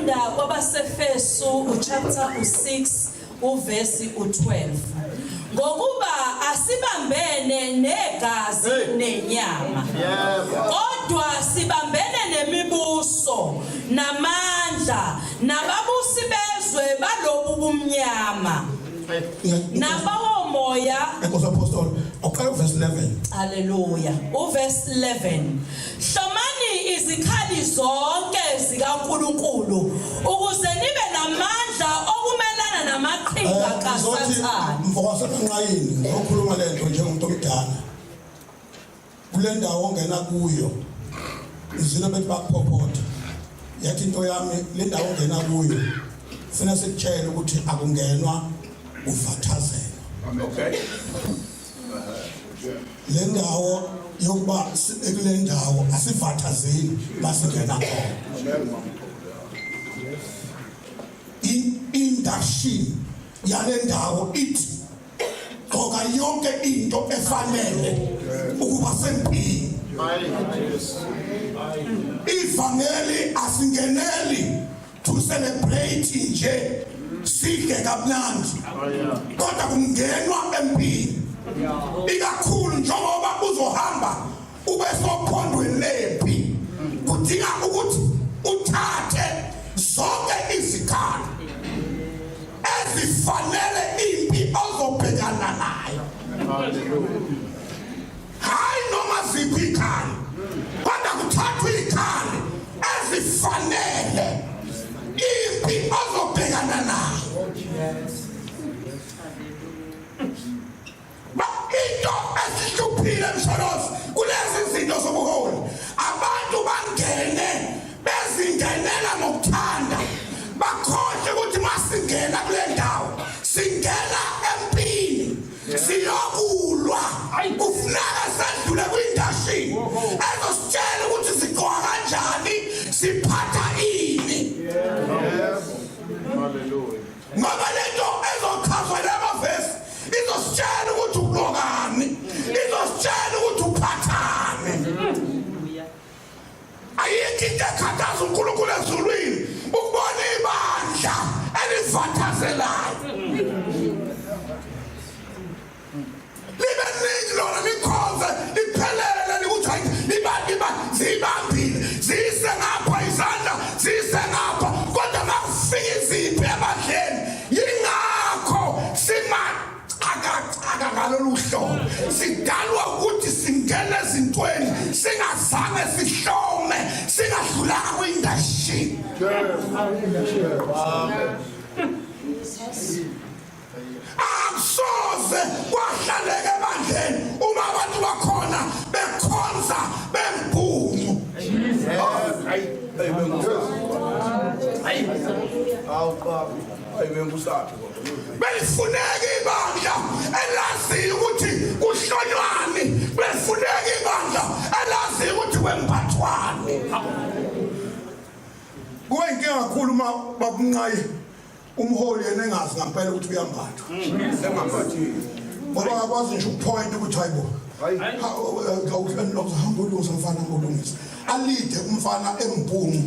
Ngifunda kwabaseFesu chapter 6 uverse 12. Ngokuba asibambene negazi nenyama. Kodwa sibambene nemibuso namandla nababusi bezwe balobu bumnyama. Nabawo moya. Apostle, okay, verse 11. Hallelujah. Verse 11. Hlomani izikhali zonke zikaNkulunkulu ukuze nibe namandla okumelana namaqhinga kaSathane. Mfokasekanqayini ngokhuluma lento njengomuntu omdala. Kule ndawo ongena kuyo. Izilo bethi bakuphopotha. Yathi into yami le ndawo ongena kuyo. Funa sikutshela ukuthi akungenwa uvathazela. Okay. Le ndawo yokuba ekule ndawo asivathazeli basingena khona. Induction yale ndawo ithi gqoka yonke into efanele ukuba sempini. Ivangeli asingeneli to celebrate nje sike kamnandi kodwa kungenwa empini. Ikakhulu njengoba uzohamba ube sophondweni lempi kudinga ukuthi uthathe zonke izikhali ezifanele impi ozobhekana nayo. Hayi noma ziphi ikhali kodwa kuthathwa ikhali ezifanele impi ozobhekana nayo. Into esihluphile mshalozi kulezi zinto zobuholi abantu bangene bezingenela ngokuthanda bakhohle ukuthi masingena kule ndawo singena empini siyokulwa ufuneka sadlule kwindashini ezositshela ukuthi sigqoka kanjani siphatha ini. Ngoba lento ezochazwa lamavesi izositshela ukuthi uqokani, izositshela ukuthi uphathane. Ayikho into ekhathaza uNkulunkulu ezulwini ukubona ibandla elivathazelayo. Libe ningi lona likhonze liphelele likuthi liba zibambile zise ngapha izandla zise ngapha kodwa makufika iziphi ebandleni yingakho akalolu hlobo sidalwa ukuthi singene ezintweni singazange sihlome singadlulanga kwindashini. Akusoze kwahlaleka ebandleni uma abantu bakhona bekhonza bembungu. Belifuneka ibandla elaziyo ukuthi kuhlonywani, belifuneka ibandla elaziyo ukuthi kwembathwani. Kuba inkinga kakhulu uma babunqaye umholi yena engazi ngempela ukuthi uyambathwa. Engambathi. Ngoba akwazi nje ukupoint ukuthi hayibo. Ulungisa alide umfana embungu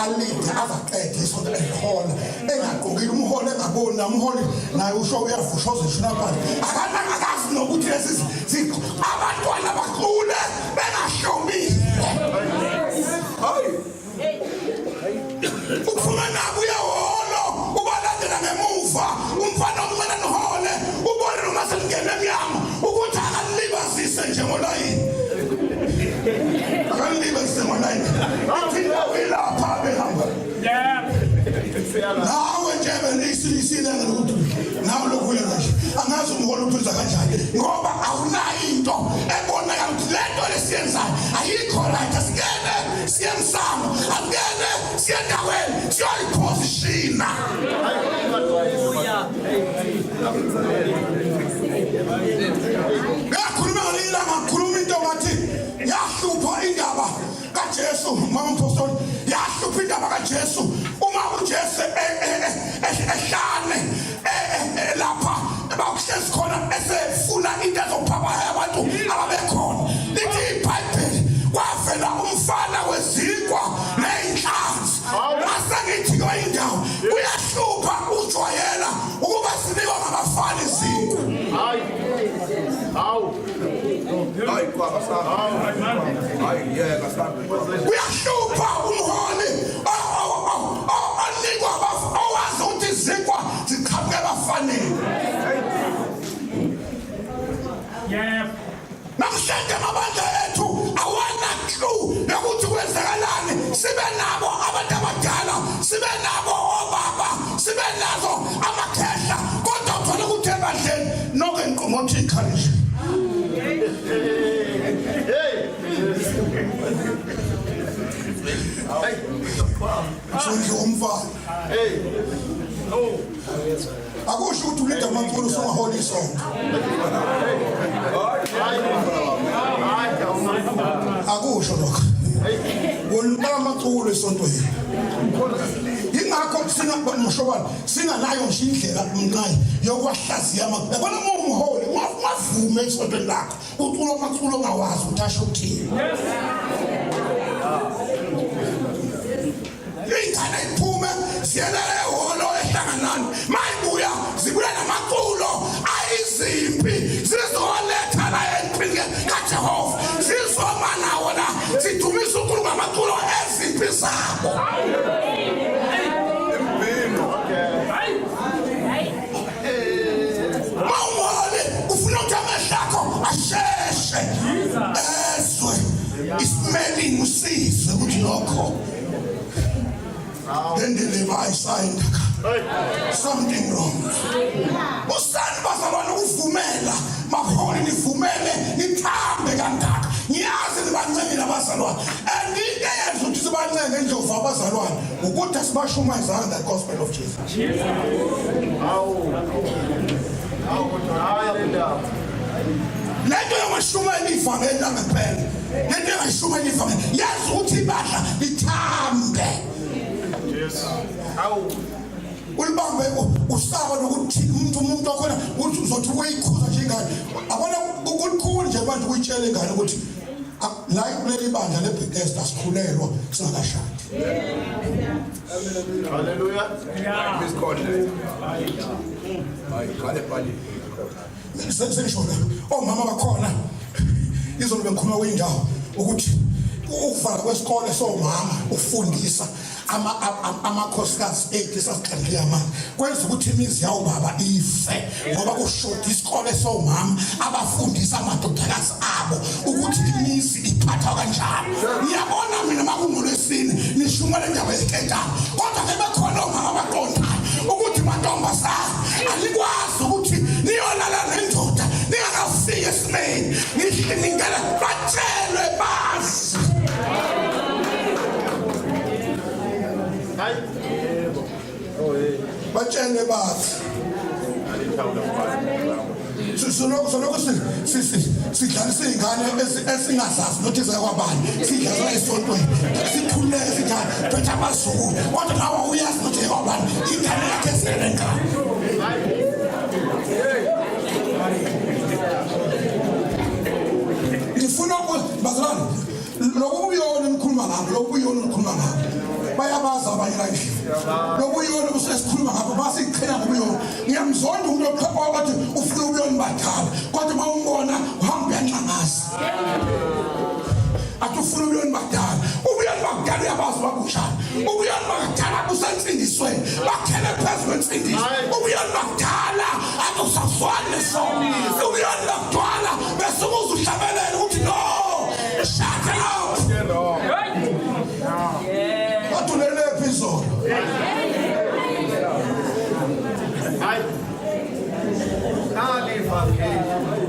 alide azaqede isonto elihola engaqokile umholi engaboni umholi naye usho uyavushoza ishuna phansi akazi nokuthi lesi abantwana baqule bengahlomile. Ukufuna nabo uyaholo ubalandela ngemuva umfana omncane nohole ubone noma selingena emnyama ukuthi akalibazise njengolayini. Akalibazise ngolayini athi uyilapha behamba. Nawe nje benisilisile ngokuthi nawe lokhu nje angazi umholo uphiliza kanjani ngoba awunayo into ebonakala ukuthi lento lesiyenzayo ayikho right. Asikene siyemsamo akene siyendaweni siyoyipositiona. Ngakhuluma ngalila ngakhuluma into ngathi yahlupha indaba kaJesu mama Mpostoli yahlupha indaba kaJesu uma uJesu ehlane lapha bakuhlezi khona esefuna into ezophapha abantu ababekhona. Lithi iBhayibheli kwavela umfana wezikwa neyinhlanzi asengithi Uyahlupha umholi anikwa owazi ukuthi izikwa ziqhamuke abafanele. Namhlanje amabandla ethu awana clue yokuthi kwenzakalani. Sibe nabo abantu abadala, sibe nabo obaba, sibe nazo amakhehla, kodwa uthola ukuthi ebandleni nonke inqomothi ikhalisha. Sondle umfana. Akusho ukuthi ulinda amaculo usungaholi isonto. Akusho lokho. Wonke amaculo esontweni. Ingakho singanayo nje indlela umnqayi yokwahlaziya yabona umholi wavume esontweni lakho uculo amaculo ngawazi ukuthi asho ukuthini. Ingane iphume siyelele ehholo ehlanganani mayibuya zibuya namaculo ayizimpi sizoletha la empini kaJehova sizoma nawo la sidumisa uNkulunkulu ngamaculo ezimpi zabo. Mawale ufuna ukuthi amahlakho asheshe ezwe ismelling usizwe ukuthi lokho. Then they buy sign something wrong. Usani bazalwane uvumela maholi nivumele nithambe kangaka. Ngiyazi nibancane nabazalwane. And into eyenza ukuthi sibancane njengoba abazalwane ukuthi asibashumayezanga the gospel of Jesus. Lento yamashumela ivangeli langempela. Lento yamashumela ivangeli. Yazi ukuthi ibadla lithambe. Ulibambe usaba nokuthi umuntu wakhona uthi uzothi uyikhuza njengani. Abona ukukhulu nje abantu kuyitshela ingane ukuthi la kuleli bandla leBethesda sikhulelwa singakashadi. Hallelujah. Praise God. Sengishona omama bakhona izolo bengikhuluma kwindawo ukuthi ukuvala kwesikole somama ufundisa amakhosikazi ethu sasiqhankile amanje kwenza ukuthi imizi yawo baba ife ngoba kushoda isikole somama abafundisa amadodakazi abo ukuthi imizi iphatha kanjani. Ngiyabona mina makungolwesini nishumele indaba yekhetha kodwa ke bekhona omama abaqondayo ukuthi mantombazana alikwazi ukuthi niyolala nendoda ningakafiki esimeni ningela batshelwe basi. Batshele bathi sonoko sidlalisa iy'ngane esingazazi nokuthi zakwabani sidlala esontweni sikhululeke sijani bethu amazulu kodwa nawe uyazi nokuthi zakwabani ingane yakhe eselengane. Ngifuna bazalwane lokubuyona nikhuluma ngabo lokubuyona nikhuluma ngabo bayabaza abanye la nje lokubuyona usesikhuluma ngabo basiqhela ngobuyona. Ngiyamzonda umuntu othi ufuna ubuyona badala kodwa mawumbona uhamba yanxangaza athi ufuna ubuyona badala. Ubuyona bakudala uyabazi babushana. Ubuyona bakudala usensindisweni bakhele phezu kwensindiso. Ubuyona bakudala akusazwani lesona. Ubuyona bakudala besukuza uhlabelela ukuthi no shut up. Atulele episode.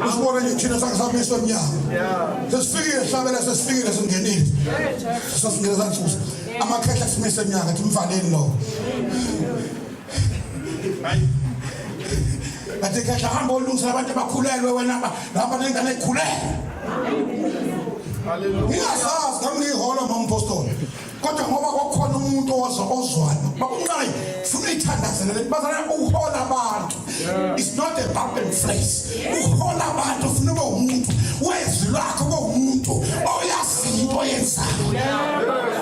Usibona nje thina sangisamisa emnyama. Sesifikile hlabela sesifikile singenile. Sasingena sansusa. Amakhehla simisa emnyama athi mfaneni lo. Bathi khehla hamba ulungisa abantu abakhulelwe wena lapha nengane ekhulelwe. Hallelujah. Ngiyasazi ngami ngiholo mampostoli. Kodwa ngoba kwakhona umuntu ozwana. Bakunqayi funa ithandazele bazana uhola abantu. It's not a bump phrase. Uhola abantu funa ube umuntu wezwi lakho ube umuntu oyazi into oyenzayo.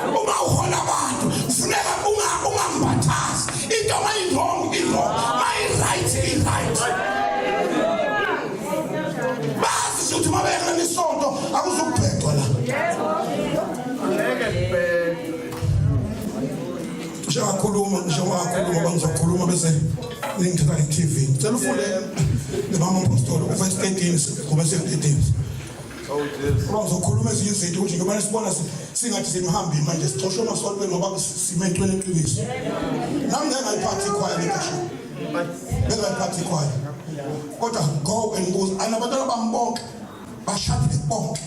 Uma uhola abantu funeka ungambathazi. Into mayirong mayi-right i-right. Bazi ukuthi mabeka nesonto akuzu ngishakhuluma bangizokhuluma bese ngithatha iTV ngicela ufunde ngemama apostoli uverse 13 kuba 17 bangizokhuluma ezinye izinto ukuthi ngoba sibona singathi simhambi manje sicoshwe emasolweni ngoba simentweni eqiniso nami ngayiphathi ikhwaya lekasho ngayiphathi ikhwaya kodwa go and goes anabantwana bambonke bashadile bonke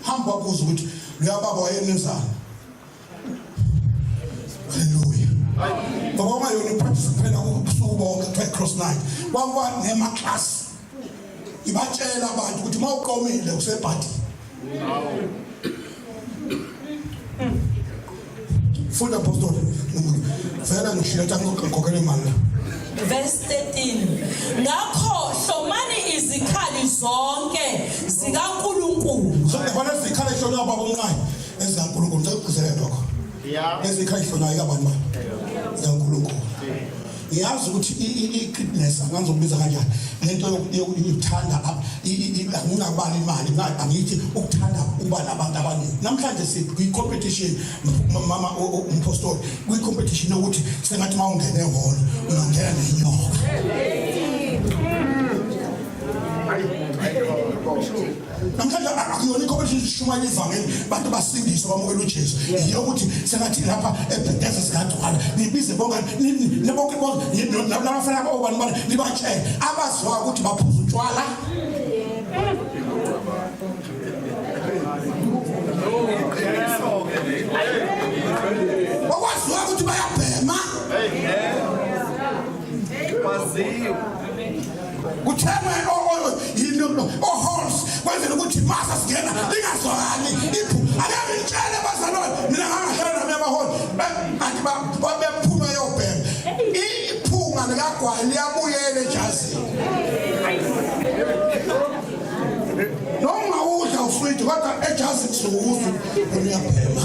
hamba kuze ukuthi luyababa wayenenzana. Hallelujah. Baba mayoni participate ubusuku bonke cross night kwaba nema class ibatshela abantu ukuthi mawuqomile usebhadi funda apostol vela ngishiya ngokukhokhela imali. Verse 13 ngakho hlomani izikhali zonke zikaNkulunkulu. So ngibona izikhali hlonwa baba omncane ezikaNkulunkulu ngicela lokho. Yeah. Ezikhali hlonwa ikabantu zikaNkulunkulu. Ngiyazi ukuthi i-goodness angazokubiza kanjani lento yokuthanda ngingabali imali angithi ukuthanda uba nabantu abaningi. Namhlanje sikwi-competition mama umpostoli kwi-competition ukuthi sengathi mawungene ehholo ungangena nenyoka. Namhlanje akuyona i-competition ishumayela ivangeli bantu basindiswa bamukela uJesu yokuthi sengathi lapha ebhedeza sikagcwala nibize bonke nabafana bobani bani nibatshele abaziwa ukuthi baphuza utshwala bakwaziwa ukuthi bayabhema kutheme horse kwenzela ukuthi masa singena lingazwakali akebe ngitshele bazalwane mina ngangahlala nami abaholi kanti babephuma yobhema iphunga likagwayi liyabuyela ejazini noma udla ufridi kodwa ejazini sokuzwa uyabhema.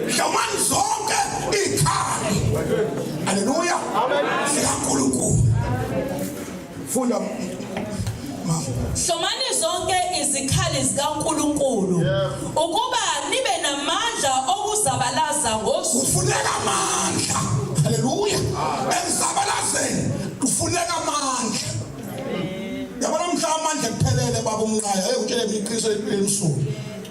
Hlomani zonke ikhali. Hallelujah. SikaNkulunkulu. Funda mama. Hlomani zonke izikhali zikaNkulunkulu ukuba nibe namandla okuzabalaza ngosuku. Kufuneka amandla. Hallelujah. Emzabalazeni kufuneka amandla. Yabona mhla amandla kuphelele baba umncane ayekutshele iqiniso elimsuku.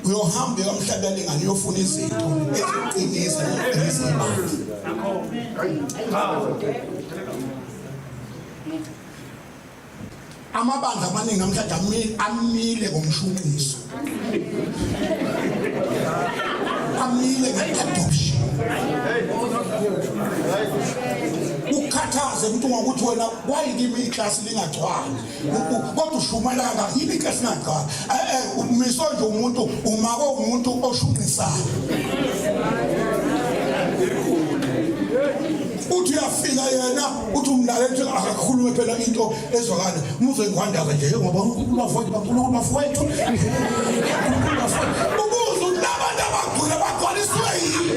Uyohamba emhlabeni ngani uyofuna izinto eziqinisa ezimanga. Amabandla amaningi namhlanje amile ngomshunqiso. Amile nge-adoption. Ukhathaze umuntu ngokuthi wena why kimi iclass lingagcwali kodwa ushumela kangaka yini iclass ingagcwali umiso nje umuntu umako umuntu oshunqisayo uthi uyafika yena uthi umlaleli uthi akakhulume phela into ezwakala muze ngwandaza nje ngoba uNkulunkulu bafowethu ubuzo labantu abagcina bagcwaliswe yini.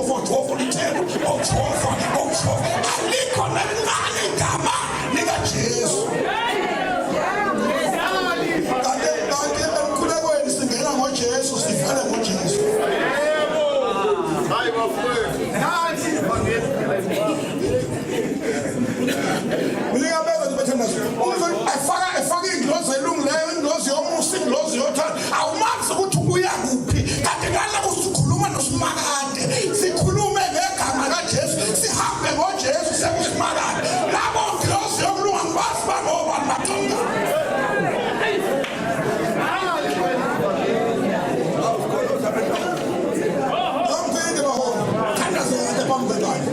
Uchofo litelo uchofo alikho nemali igama lika Jesu kanti emkhulekweni singena ngoJesu sivele ngoJesu hayi bafowethu ulingabeza nibethandazo efaka inglozi elungileyo inglozi yomusa inglozi yothando awumazi ukuthi ubuya kuphi kanti ngala usikhuluma nosimakade sikhulume ngegama kaJesu sihambe ngoJesu sekusimakade labo inglozi yokulunga ngibasi bangoba bathonga ngomphinde bahona thandazela phambilani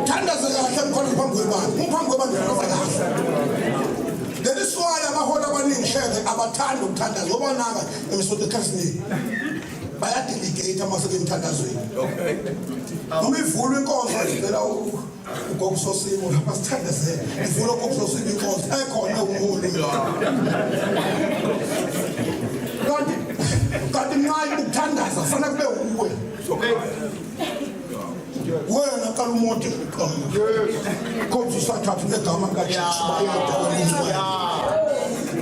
thandazela kahle phambilani There is why abaholi abaningi sheke abathanda ukuthandaza ngoba nanga emisonto ekhasini bayadelegate amaseke emthandazweni. Noma ivulwe inkonzo ngicela ugokusosimo lapha sithandazele ivulwe ugokusosimo inkonzo ekhona umuholi. Kanti bathathu negama likaJesu bayedwa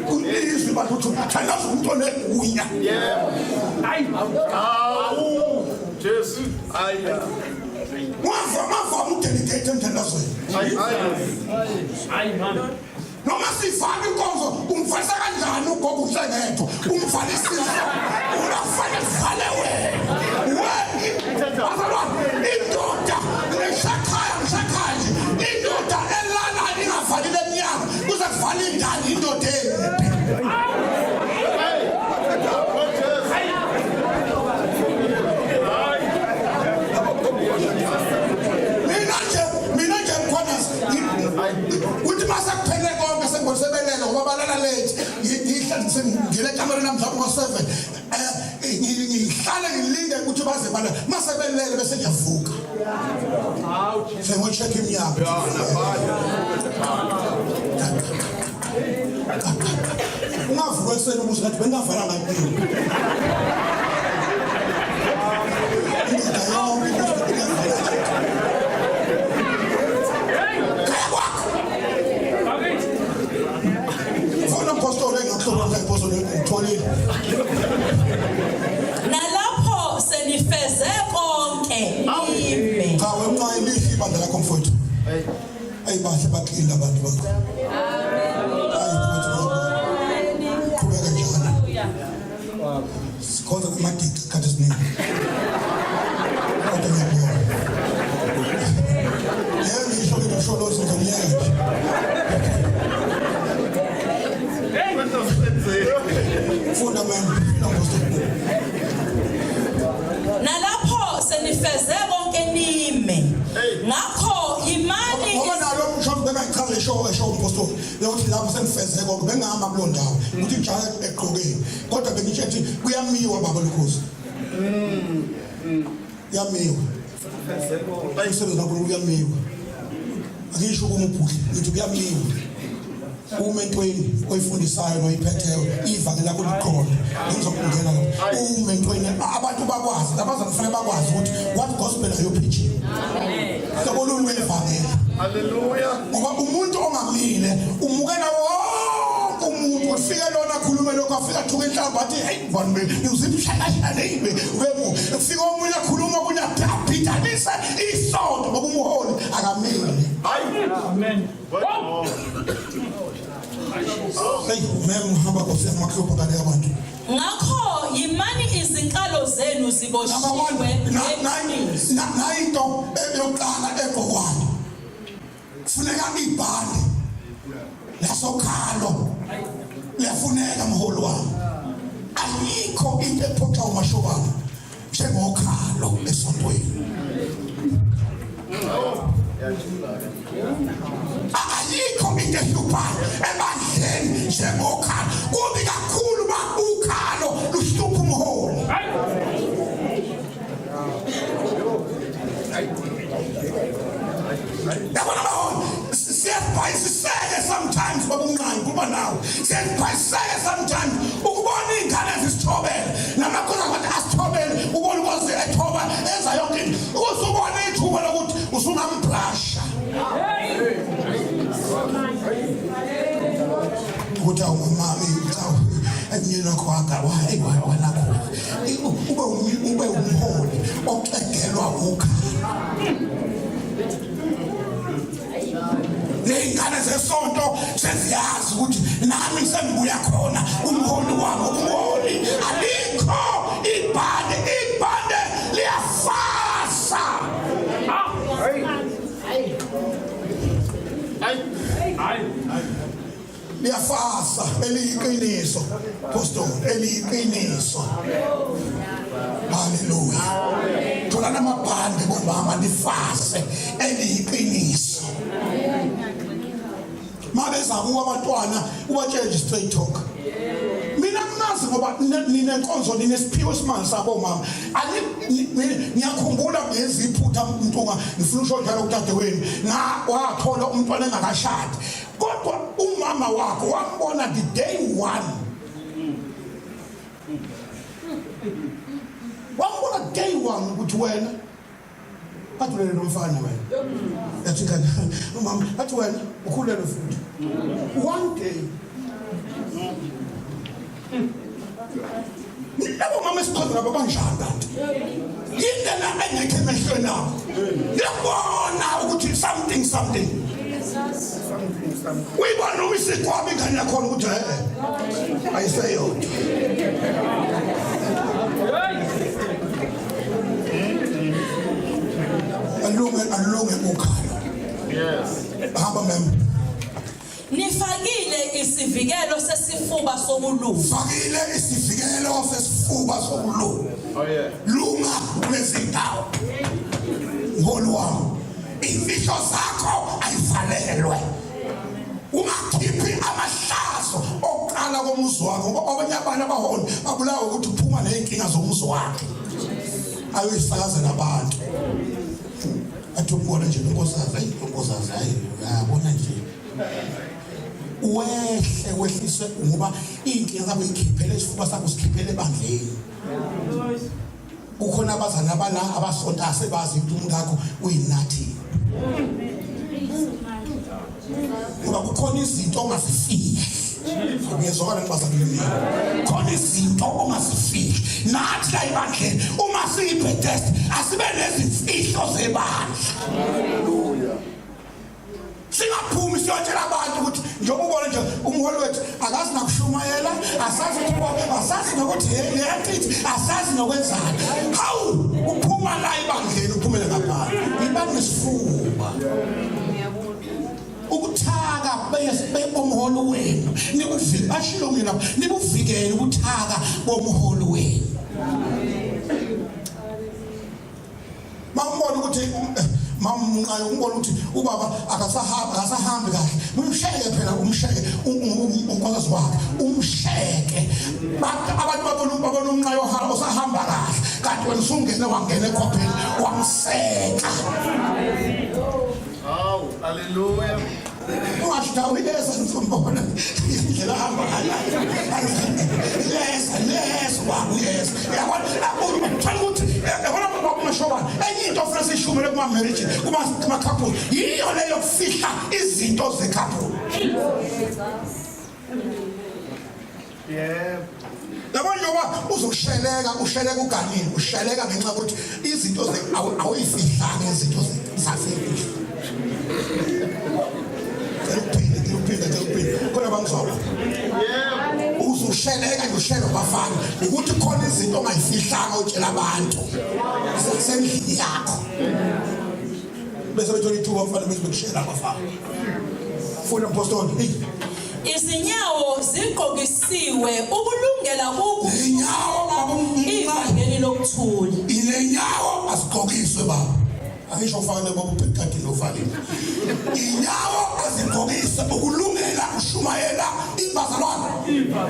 kulizwi bathu thanaza umuntu onegunya Jesu aya mava umudelicate emthandazweni noma sivale inkonzo umvalisa kanjani ugogo uhlengetho umvalisisa ungafane sivale wena indoda ngishakhaya nje indoda elala ingavalile emnyango kuze kuvale indani indoda mina nje mkhonasi uthi masakuphele konke sengosebelela ngoba balala late ngihlalise ngile kamereni namhlanje ngo7 ngihlala ngilinde ukuthi baze bala masebelele bese ngiyavuka sengo check imnyango ungavuka eseni ukuthi ngathi bengavalanga impilo nalapho senifeze konke ime cha wena ayilihle ibandla lakho mfowethu ayibahle baqila abantu bakho kubeka njalo sikhoza amadiki khathi siningi kodwa ngiyabona yebo ngisho ke sholozi ngiyeke nalapho senifeze konke nime ngakho imali ngoba nalo umshado bengayichaza esho umpostoli ukuthi lapho senifeze konke bengihamba kulo ndawo ukuthi njalo eqhokeni kodwa bengisho ukuthi kuyamiwa baba Lukhozi yamiwa ayisebenza kakhulu kuyamiwa akisho kumubhudli ukuthi kuyamiwa umentweni oyifundisayo noyiphetheyo ivangeli lakho liqholo ngizokungena lapho umentweni abantu bakwazi abazanifuna bakwazi ukuthi what gospel are you preaching amen sabona evangeli haleluya ngoba umuntu ongamile umukela wonke umuntu ufike lona akhulume lokho afika thuka inhlamba athi hey bani uzimshayashaya leyibe webo ufika omunye akhuluma kunye abhidanise isonto ngoba umuholi akamile amen hey mem hamba kosi amakhopha kale abantu ngakho yimani izinkalo zenu ziboshiwe nayinto eyokuqala egokwana kufuneka ibhande lasokhalo liyafuneka mholi wami ayikho into ephotha umashobana njengokhalo esontweni ayikho into ehluphayo ebandleni njengokhalo kubi kakhulu ba ukhalo luhlupha umholi yabona baholi siyabhayisiseke sometimes babunqani kuba nawo siyabhayisiseke sometimes ukubona iy'ngane zisithobele namakhosi abantu asithobele ubona ukuthi ethoba enza yonke into usubona ithuba lokuthi usungambrasha ukuthi awumami enyeni wakho wanakho ube umholi oqedelwa ukhala ney'ngane zesonto seziyazi ukuthi nami sengibuya khona umholi wami umholi alikho ibhande liyafasa liyafasa eliyiqiniso pastor eliyiqiniso haleluya thola namabhande bomama lifase eliyiqiniso mabezakuwa abantwana ubatshele straight talk mina kunazi ngoba ninenkonzo ninesiphiwo esimanje sabo mama ngiyakhumbula ngeziphutha mntunga ngifuna usho njalo kudadewenu wathola umntwana engakashadi kodwa umama wakho wambona the day one wambona day one ukuthi wena Atulele nomfana wena. Yathi kana mama athi wena ukhulele futhi. One day. Labo mama esikhona babanjani kanti? Indlela engekho emehlweni akho. Yabona ukuthi something. Uyibona umsiko wami ngani yakhona ukuthi ayiseyona. Alunge ukhala. Yes. Hamba mem. Nifakile isivikelo sesifuba sobulungu. Fakile isivikelo sesifuba sobulungu. Oh yeah. Lunga kulezindawo. Ngolwami. Imfihlo zakho ayivalelwe. Ungakhiphi amahlazo oqala komuzi wakho ngoba abanye abantu abaholi babulawa ukuthi uphuma nezinkinga zomuzi wakhe. Ayoyisakaza nabantu. Athi ukubona nje inkosazi yabona nje. Wehlise ngoba inkinga zabo ikhiphele isifuba sakho sikhiphele ebandleni. Ukhona abazana abala abasonta sebazi ukuthi umuntu wakho uyinathi. Ngoba kukhona izinto ongazifihli. Ngiyezwakala nibazalile mina. Khona izinto ongazifihli. Nathi la ebandleni uma siyibhedest asibe nezimfihlo zebandla. Hallelujah. Singaphumi siyotshela abantu ukuthi njengoba ubona nje umholi wethu akazi nakushumayela, asazi nokuthi leyaqithi, asazi nokwenzani. Hawu uphuma la ebandleni uphumele ngaphandle. Ibanga isifuba. Ukuthaka bomholi wenu nikuvile bashilo mina nibuvikele ukuthaka bomholi wenu. Mambona ukuthi mamnqayo umbona ukuthi ubaba akasahambi kahle. Umsheke phela umsheke unkosazi wakhe umsheke. Abantu babona umnqayo osahamba kahle kanti wena usungene wangena ekhopheni wamseka. Oh, hallelujah. Ungashawi lesa nsombona indlela hamba ngayo. Yes wabu yes. Yabona ukuthi yabona bakumashobana enye into ofuna sishumele kuma marriage kuma couple yiyo leyo kufihla izinto ze couple. Yeah. Yabona njengoba uzosheleka uganini usheleka ngenxa ukuthi izinto ze awuyifihlanga izinto zasefihla. Kodwa bangizwa uzosheleka ushelo bafana ukuthi khona izinto ongayifihlanga utshela abantu sendlini yakho bese bethola ithuba mfana bese bekushela abafana funa apostoli Izinyawo ziqokisiwe ukulungela inyawo ivangeli lokuthula. inyawo asigqokiswe baba angisho ufakele baba ubhekati lofakile inyawo azigqokise ukulungela ushumayela ibazalwane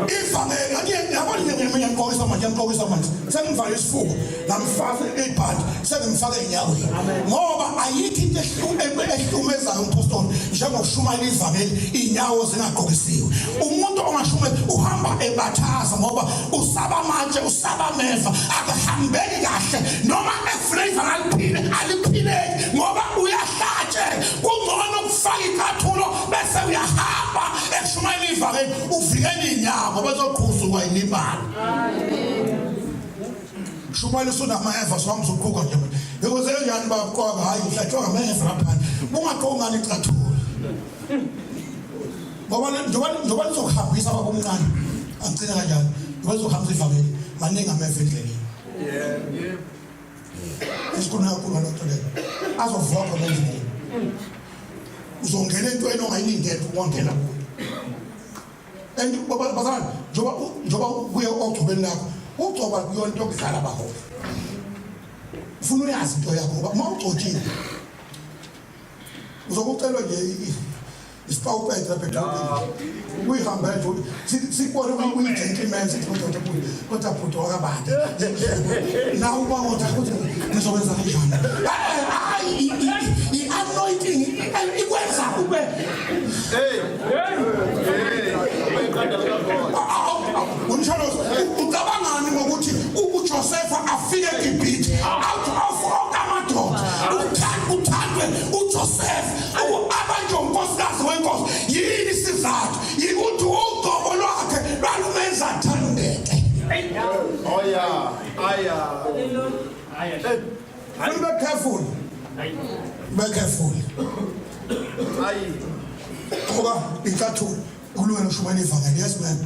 ivangeli yabona ngiyaqokisa manje sengivale isifuba ngamfaka ibhandi sengimfaka enyaweni ngoba ayikho into ehlumezayo umpostoli njengokushumayela ivangeli inyawo zingaqokisiwe. Umuntu ongashumeli uhamba ebathaza ngoba usaba manje usaba meva akahambeki kahle noma eflavor aliphile ngoba uyahlatshe kungcono ukufaka ikathulo bese uyahamba ekushumayela ivangeli uvikele inyama bezoqhuzuka yilibala. Shumayela sunameva swamza uqhuka nje because enjani baqoka hayi uhlatshwa ngameva lapha ungaqongani ikathulo ngoba lizokuhambisa ababomncane angicina kanjani ngoba lizokuhambisa ivangeli maningi ameva endleleni. Isikhona kakhulu lento leyo azovuka khona endleleni uzongena entweni ongayilindele ukungena kuyo and bazalwane njoba kuye ogcobeni lakho ugcoba kuyona into okudlala abaholi ufuna uyazi into yakho ngoba uma ugcotshile uzokucelwa nje isipawupete lapha edolobheni uyihamba nje sikubone uyi-gentleman kodwa bhuti wakabade nawe ubangotha ukuthi ngizokwenza kanjani. Hayi i-anointing ikwenza ube umshalozi ucabangani ngokuthi uJosefa afike eGibhithe out of amadoda Be careful. Be careful. Ngoba ikathu kulungela ushumane ivangeli. Yes man.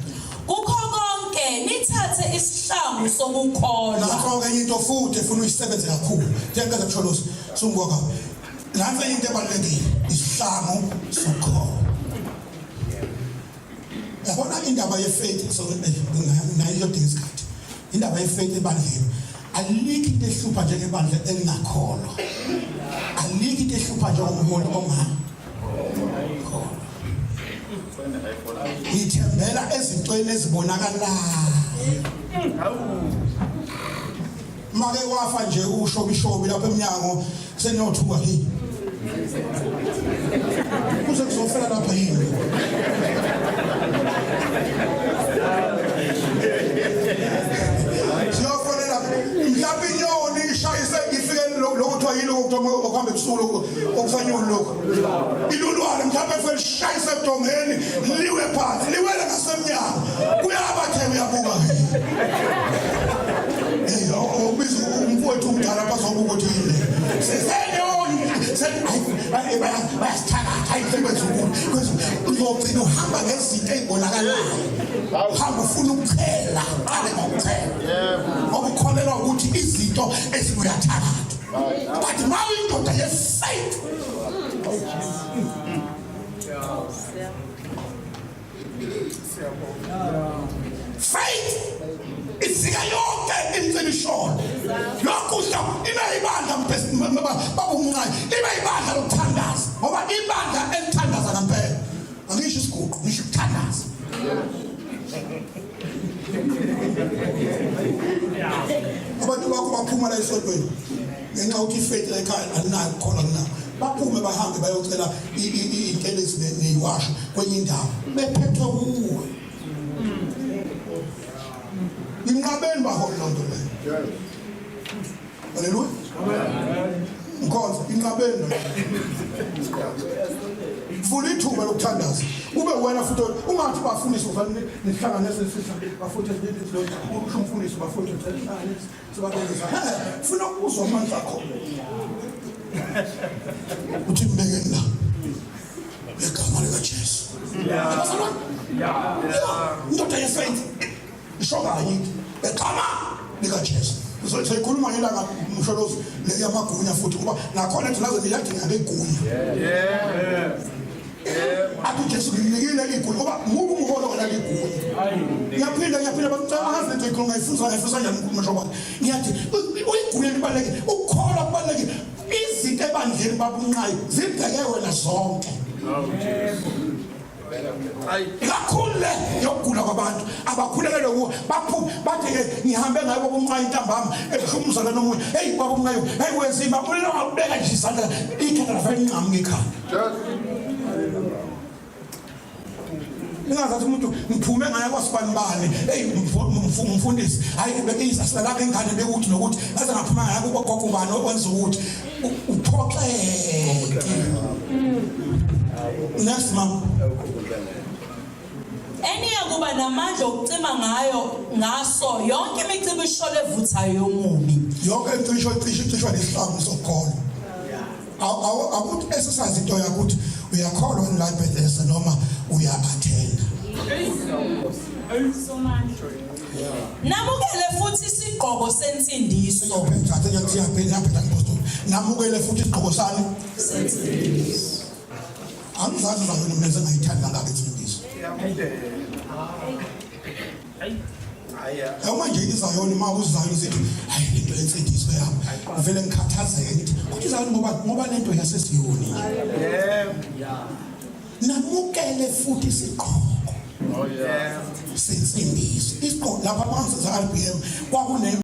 Kukho konke nithathe isihlangu sokukholwa. Nakho ke into futhi efuna uyisebenze kakhulu. Njengaze kusholosi sungibonga. Nansi into ebalekile isihlangu sokukholwa. Yabona indaba yefaith so nayo disikhathi. Indaba yefaith ebandleni. Alikho into ehlupha njengebandla elingakholwa. Alikho into ehlupha njengomholi ongakho. Ithembela ezintweni ezibonakalayo. Make wafa nje ushobishobi lapha eminyango senothuka hi. Kuze kuzofela lapha yini? Siyofonela mhlawumbe inyoni ishayise ifike lokuthiwa yilo okuhamba ebusuku okufanyoni lokho. Ilulwane mhlawumbe efike lishayise ebudongeni liwe phansi liwele ngasemnyango. Kuyabathe uyabuka ubiza umfowethu umdala bazobuka ukuthi yini. Sesenyoni bayasithakatha ayikwenza ukuthi uzogcina uhamba ngezinto ezibonakalayo. Uhamba ufuna ukuchela qale ngokuchela. Ngoba ukholelwa ukuthi izinto ezibuyathakatha. But now indoda yefaith. Faith ifika yonke imfelishona. Lokhu ibe ibandla babumncane. Ibe ibandla lokuthandaza. Ngoba ibandla elithandaza ngempela. Angisho isiguqu, ngisho ukuthandaza. Abantu bakho baphuma la esontweni. Ngenxa ukuthi ifaith ekhaya alinayo khona na. Baphume bahambe bayocela intelezi neyiwasha kwenye indawo. Bephethwe kuwe. Inqabeni baholo lonto le. Haleluya. Because inqabeni vula ithuba lokuthandaza. Ube wena futhi ungathi bafundisi ufanele nihlanganise bafuthe lo umfundisi bafuthe hlanganise sibabenza. Funa ukuzwa amandla akho. Uthi mbekeni la. Egama lika Jesu. Ndoda yefaith. Ishoka yini? Egama lika Jesu. Sikhuluma ngelanga msholozi leyamagunya futhi ngoba nakhona ethi nazo niyadinga legunya. Athi Jesu nginikile igunya ngoba ngubu umholo wona legunya. Ngiyaphinda bacala into ikhuluma ifuza njani umshoba. Ngiyathi uyigunya libaleke ukukholwa kubaleke izinto ebandleni babunqayo zibheke wena zonke. Kakhulu yokugula kwabantu abakhulekele kuwo bathi ngihambe ngayo bomnqayi intambama ehlumuzana nomunye hey baba umnqayo hey wenzima ulelo ngabeka nje isandla ikhanda lafika incami ngekhanda. Ningazathi umuntu ngiphume ngaya kwaSibanibani hey umfundisi hayi bekisa silalapha engane bekuthi nokuthi aze ngaphuma ngaya kugogo ubani okwenza ukuthi uphoxeke. Next mom. Eniyakuba namandla okucima ngaso yonke imicimbi ishole evuthayo yomubi. Yonke imicimbi nesihlangu sokukholwa. Awuthi exercise into yakho ukuthi uyakholwa in life Bethesda noma uya-attend. Namukele futhi isigqoko sensindiso. Namukele futhi isigqoko sani Sensindiso. angizazi zayona mina sengayithanda ngabe imfundiso. Manje izayona uma uzayona sithi hayi into yensindiso yami vele ngikhathazeke ngithi kuthi izayona ngoba lento yasesiyoni. Namukele futhi isigqoko sensindiso. Isigqoko lapha phansi za-RBM kwakune